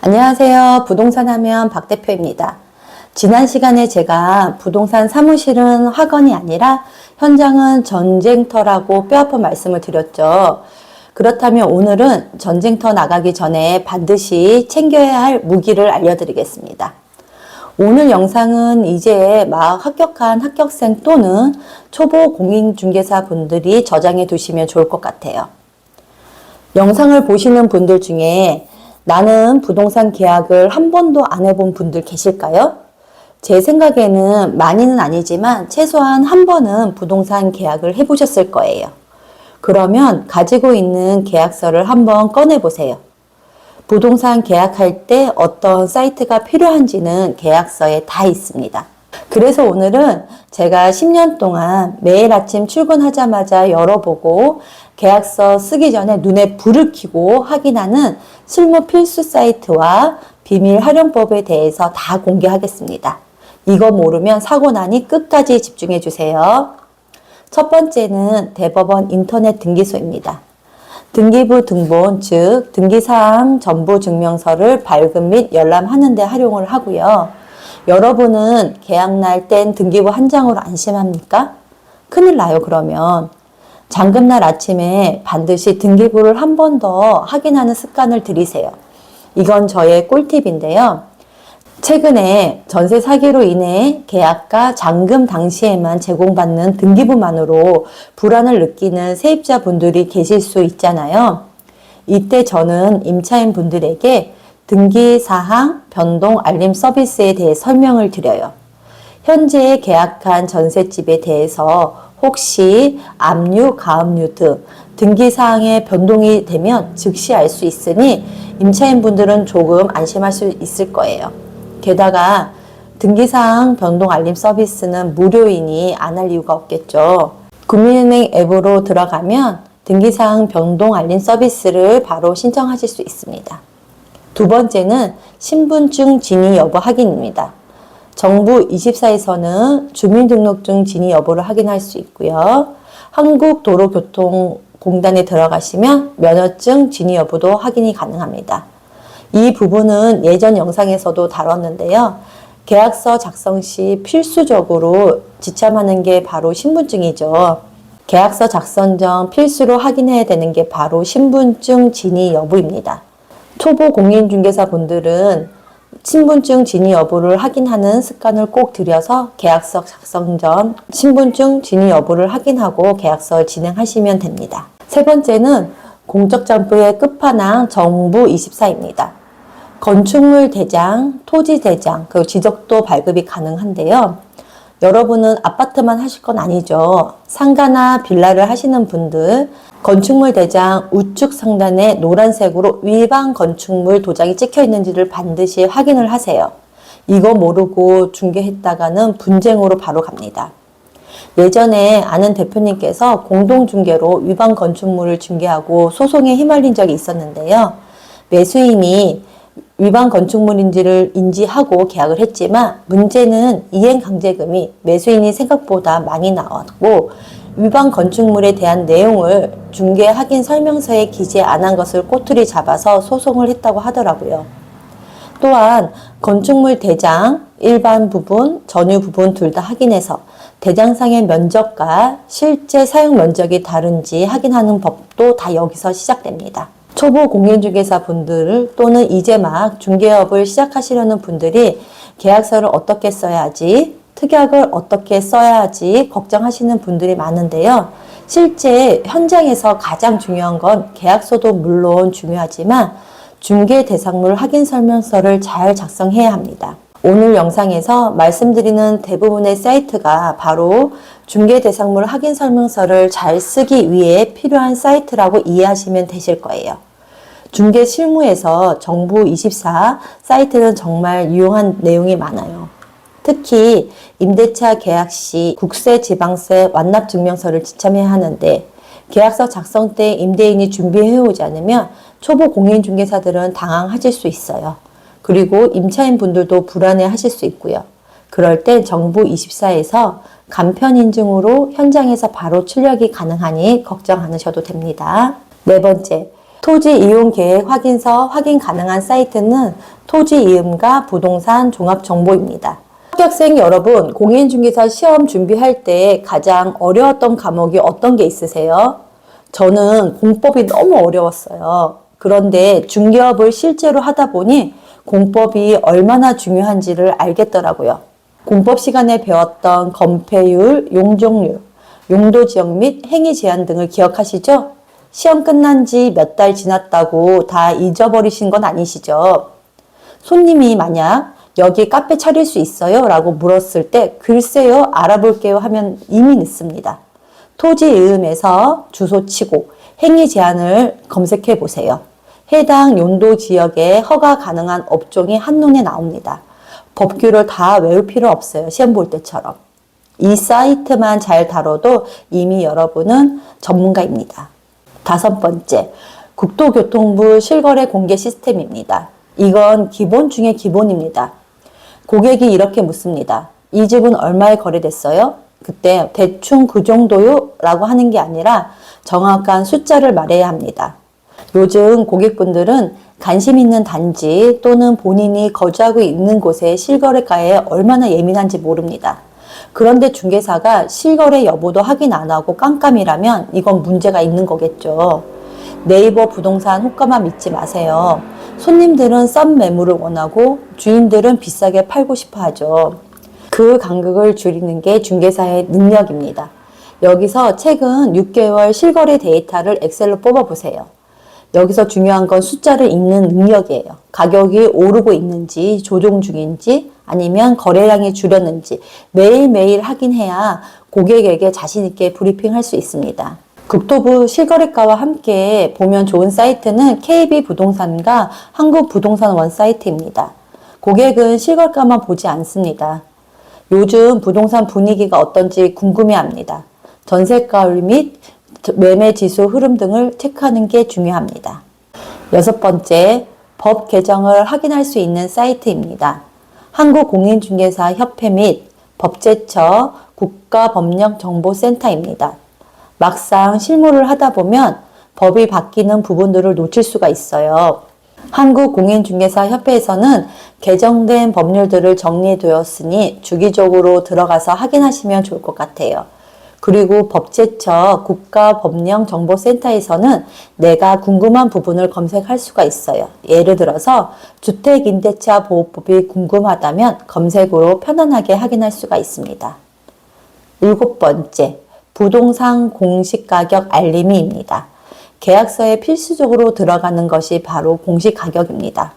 안녕하세요. 부동산 하면 박 대표입니다. 지난 시간에 제가 부동산 사무실은 학원이 아니라 현장은 전쟁터라고 뼈아픈 말씀을 드렸죠. 그렇다면 오늘은 전쟁터 나가기 전에 반드시 챙겨야 할 무기를 알려드리겠습니다. 오늘 영상은 이제 막 합격한 합격생 또는 초보 공인중개사 분들이 저장해 두시면 좋을 것 같아요. 영상을 보시는 분들 중에 나는 부동산 계약을 한 번도 안 해본 분들 계실까요? 제 생각에는 많이는 아니지만 최소한 한 번은 부동산 계약을 해보셨을 거예요. 그러면 가지고 있는 계약서를 한번 꺼내보세요. 부동산 계약할 때 어떤 사이트가 필요한지는 계약서에 다 있습니다. 그래서 오늘은 제가 10년 동안 매일 아침 출근하자마자 열어보고 계약서 쓰기 전에 눈에 불을 켜고 확인하는 실무 필수 사이트와 비밀 활용법에 대해서 다 공개하겠습니다. 이거 모르면 사고 나니 끝까지 집중해 주세요. 첫 번째는 대법원 인터넷 등기소입니다. 등기부 등본, 즉 등기사항 전부 증명서를 발급 및 열람하는 데 활용을 하고요. 여러분은 계약날 땐 등기부 한 장으로 안심합니까? 큰일 나요, 그러면. 잔금날 아침에 반드시 등기부를 한 번 더 확인하는 습관을 들이세요. 이건 저의 꿀팁인데요. 최근에 전세 사기로 인해 계약과 잔금 당시에만 제공받는 등기부만으로 불안을 느끼는 세입자분들이 계실 수 있잖아요. 이때 저는 임차인 분들에게 등기사항 변동 알림 서비스에 대해 설명을 드려요. 현재 계약한 전셋집에 대해서 혹시 압류, 가압류 등 등기사항에 변동이 되면 즉시 알 수 있으니 임차인분들은 조금 안심할 수 있을 거예요. 게다가 등기사항 변동 알림 서비스는 무료이니 안 할 이유가 없겠죠. 국민은행 앱으로 들어가면 등기사항 변동 알림 서비스를 바로 신청하실 수 있습니다. 두 번째는 신분증 진위 여부 확인입니다. 정부 24에서는 주민등록증 진위 여부를 확인할 수 있고요. 한국도로교통공단에 들어가시면 면허증 진위 여부도 확인이 가능합니다. 이 부분은 예전 영상에서도 다뤘는데요. 계약서 작성 시 필수적으로 지참하는 게 바로 신분증이죠. 계약서 작성 전 필수로 확인해야 되는 게 바로 신분증 진위 여부입니다. 초보 공인중개사 분들은 신분증 진위 여부를 확인하는 습관을 꼭 들여서 계약서 작성 전 신분증 진위 여부를 확인하고 계약서를 진행하시면 됩니다. 세 번째는 공적점포의 끝판왕 정부 24입니다. 건축물 대장, 토지 대장, 그리고 지적도 발급이 가능한데요. 여러분은 아파트만 하실 건 아니죠. 상가나 빌라를 하시는 분들, 건축물 대장 우측 상단에 노란색으로 위반 건축물 도장이 찍혀 있는지를 반드시 확인을 하세요. 이거 모르고 중개했다가는 분쟁으로 바로 갑니다. 예전에 아는 대표님께서 공동중개로 위반 건축물을 중개하고 소송에 휘말린 적이 있었는데요. 매수인이 위반 건축물인지를 인지하고 계약을 했지만 문제는 이행강제금이 매수인이 생각보다 많이 나왔고 위반 건축물에 대한 내용을 중개 확인 설명서에 기재 안 한 것을 꼬투리 잡아서 소송을 했다고 하더라고요. 또한 건축물 대장, 일반 부분, 전유 부분 둘 다 확인해서 대장상의 면적과 실제 사용 면적이 다른지 확인하는 법도 다 여기서 시작됩니다. 초보 공인중개사 분들 또는 이제 막 중개업을 시작하시려는 분들이 계약서를 어떻게 써야지, 특약을 어떻게 써야지 걱정하시는 분들이 많은데요. 실제 현장에서 가장 중요한 건 계약서도 물론 중요하지만 중개 대상물 확인 설명서를 잘 작성해야 합니다. 오늘 영상에서 말씀드리는 대부분의 사이트가 바로 중개 대상물 확인 설명서를 잘 쓰기 위해 필요한 사이트라고 이해하시면 되실 거예요. 중개 실무에서 정부 24 사이트는 정말 유용한 내용이 많아요. 특히 임대차 계약 시 국세, 지방세 완납 증명서를 지참해야 하는데 계약서 작성 때 임대인이 준비해오지 않으면 초보 공인중개사들은 당황하실 수 있어요. 그리고 임차인 분들도 불안해하실 수 있고요. 그럴 때 정부 24에서 간편 인증으로 현장에서 바로 출력이 가능하니 걱정 않으셔도 됩니다. 네 번째, 토지 이용 계획 확인서 확인 가능한 사이트는 토지이음과 부동산 종합정보입니다. 합격생 여러분, 공인중개사 시험 준비할 때 가장 어려웠던 과목이 어떤 게 있으세요? 저는 공법이 너무 어려웠어요. 그런데 중개업을 실제로 하다 보니 공법이 얼마나 중요한지를 알겠더라고요. 공법 시간에 배웠던 건폐율, 용적률, 용도 지역 및 행위 제한 등을 기억하시죠? 시험 끝난 지 몇 달 지났다고 다 잊어버리신 건 아니시죠? 손님이 만약 여기 카페 차릴 수 있어요? 라고 물었을 때 글쎄요, 알아볼게요 하면 이미 늦습니다. 토지이음에서 주소 치고 행위 제한을 검색해 보세요. 해당 용도 지역에 허가 가능한 업종이 한눈에 나옵니다. 법규를 다 외울 필요 없어요. 시험 볼 때처럼. 이 사이트만 잘 다뤄도 이미 여러분은 전문가입니다. 5번째, 국토교통부 실거래 공개 시스템입니다. 이건 기본 중에 기본입니다. 고객이 이렇게 묻습니다. 이 집은 얼마에 거래됐어요? 그때 대충 그 정도요? 라고 하는 게 아니라 정확한 숫자를 말해야 합니다. 요즘 고객분들은 관심 있는 단지 또는 본인이 거주하고 있는 곳의 실거래가에 얼마나 예민한지 모릅니다. 그런데 중개사가 실거래 여부도 확인 안 하고 깜깜이라면 이건 문제가 있는 거겠죠. 네이버 부동산 호가만 믿지 마세요. 손님들은 싼 매물을 원하고 주인들은 비싸게 팔고 싶어 하죠. 그 간극을 줄이는 게 중개사의 능력입니다. 여기서 최근 6개월 실거래 데이터를 엑셀로 뽑아보세요. 여기서 중요한 건 숫자를 읽는 능력이에요. 가격이 오르고 있는지, 조정 중인지, 아니면 거래량이 줄었는지 매일매일 확인해야 고객에게 자신있게 브리핑할 수 있습니다. 국토부 실거래가와 함께 보면 좋은 사이트는 KB부동산과 한국부동산원 사이트입니다. 고객은 실거래가만 보지 않습니다. 요즘 부동산 분위기가 어떤지 궁금해합니다. 전세가율 및 매매 지수 흐름 등을 체크하는 게 중요합니다. 6번째, 법 개정을 확인할 수 있는 사이트입니다. 한국공인중개사협회 및 법제처 국가법령정보센터입니다. 막상 실무를 하다 보면 법이 바뀌는 부분들을 놓칠 수가 있어요. 한국공인중개사협회에서는 개정된 법률들을 정리되었으니 주기적으로 들어가서 확인하시면 좋을 것 같아요. 그리고 법제처 국가법령정보센터에서는 내가 궁금한 부분을 검색할 수가 있어요. 예를 들어서 주택임대차 보호법이 궁금하다면 검색으로 편안하게 확인할 수가 있습니다. 7번째, 부동산 공시가격 알림이입니다. 계약서에 필수적으로 들어가는 것이 바로 공시가격입니다.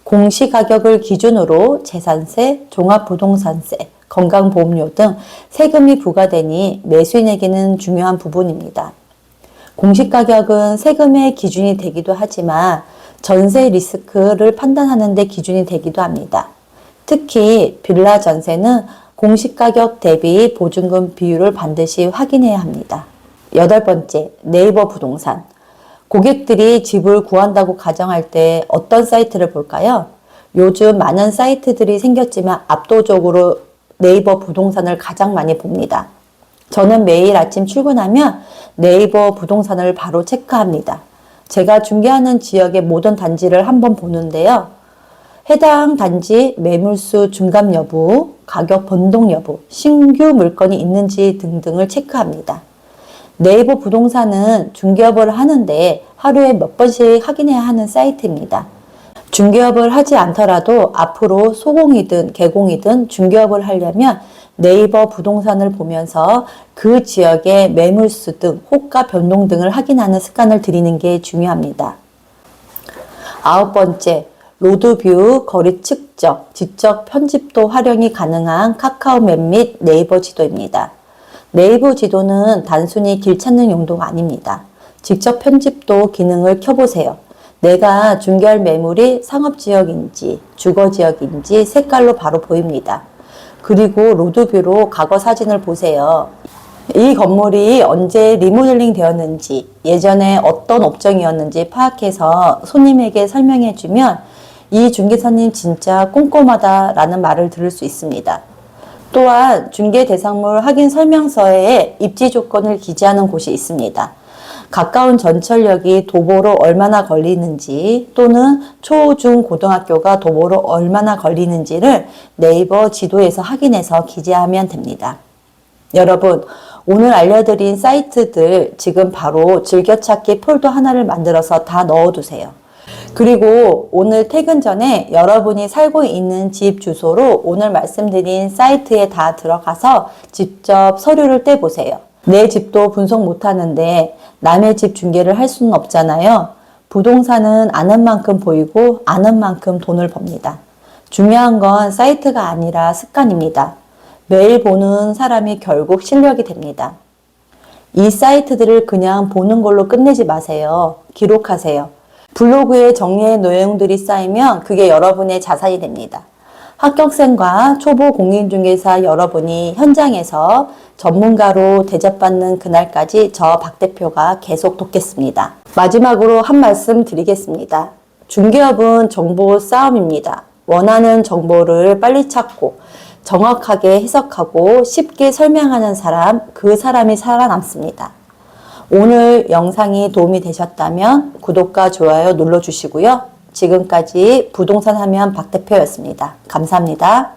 공시가격을 기준으로 재산세, 종합부동산세, 건강보험료 등 세금이 부과되니 매수인에게는 중요한 부분입니다. 공시가격은 세금의 기준이 되기도 하지만 전세 리스크를 판단하는 데 기준이 되기도 합니다. 특히 빌라 전세는 공시가격 대비 보증금 비율을 반드시 확인해야 합니다. 8번째, 네이버 부동산. 고객들이 집을 구한다고 가정할 때 어떤 사이트를 볼까요? 요즘 많은 사이트들이 생겼지만 압도적으로 네이버 부동산을 가장 많이 봅니다. 저는 매일 아침 출근하면 네이버 부동산을 바로 체크합니다. 제가 중개하는 지역의 모든 단지를 한번 보는데요. 해당 단지 매물수 중감 여부, 가격 변동 여부, 신규 물건이 있는지 등등을 체크합니다. 네이버 부동산은 중개업을 하는데 하루에 몇 번씩 확인해야 하는 사이트입니다. 중개업을 하지 않더라도 앞으로 소공이든 개공이든 중개업을 하려면 네이버 부동산을 보면서 그 지역의 매물수 등 호가 변동 등을 확인하는 습관을 들이는 게 중요합니다. 9번째, 로드뷰, 거리 측정, 지적 편집도 활용이 가능한 카카오맵 및 네이버 지도입니다. 네이버 지도는 단순히 길 찾는 용도가 아닙니다. 직접 편집도 기능을 켜보세요. 내가 중개할 매물이 상업지역인지 주거지역인지 색깔로 바로 보입니다. 그리고 로드뷰로 과거 사진을 보세요. 이 건물이 언제 리모델링 되었는지 예전에 어떤 업종이었는지 파악해서 손님에게 설명해주면 이 중개사님 진짜 꼼꼼하다 라는 말을 들을 수 있습니다. 또한 중개 대상물 확인 설명서에 입지 조건을 기재하는 곳이 있습니다. 가까운 전철역이 도보로 얼마나 걸리는지 또는 초, 중, 고등학교가 도보로 얼마나 걸리는지를 네이버 지도에서 확인해서 기재하면 됩니다. 여러분, 오늘 알려드린 사이트들 지금 바로 즐겨찾기 폴더 하나를 만들어서 다 넣어두세요. 그리고 오늘 퇴근 전에 여러분이 살고 있는 집 주소로 오늘 말씀드린 사이트에 다 들어가서 직접 서류를 떼보세요. 내 집도 분석 못하는데 남의 집 중개를 할 수는 없잖아요. 부동산은 아는 만큼 보이고 아는 만큼 돈을 법니다. 중요한 건 사이트가 아니라 습관입니다. 매일 보는 사람이 결국 실력이 됩니다. 이 사이트들을 그냥 보는 걸로 끝내지 마세요. 기록하세요. 블로그에 정리의 내용들이 쌓이면 그게 여러분의 자산이 됩니다. 합격생과 초보 공인중개사 여러분이 현장에서 전문가로 대접받는 그날까지 저 박 대표가 계속 돕겠습니다. 마지막으로 한 말씀 드리겠습니다. 중개업은 정보 싸움입니다. 원하는 정보를 빨리 찾고 정확하게 해석하고 쉽게 설명하는 사람, 그 사람이 살아남습니다. 오늘 영상이 도움이 되셨다면 구독과 좋아요 눌러주시고요. 지금까지 부동산 하면 박 대표였습니다. 감사합니다.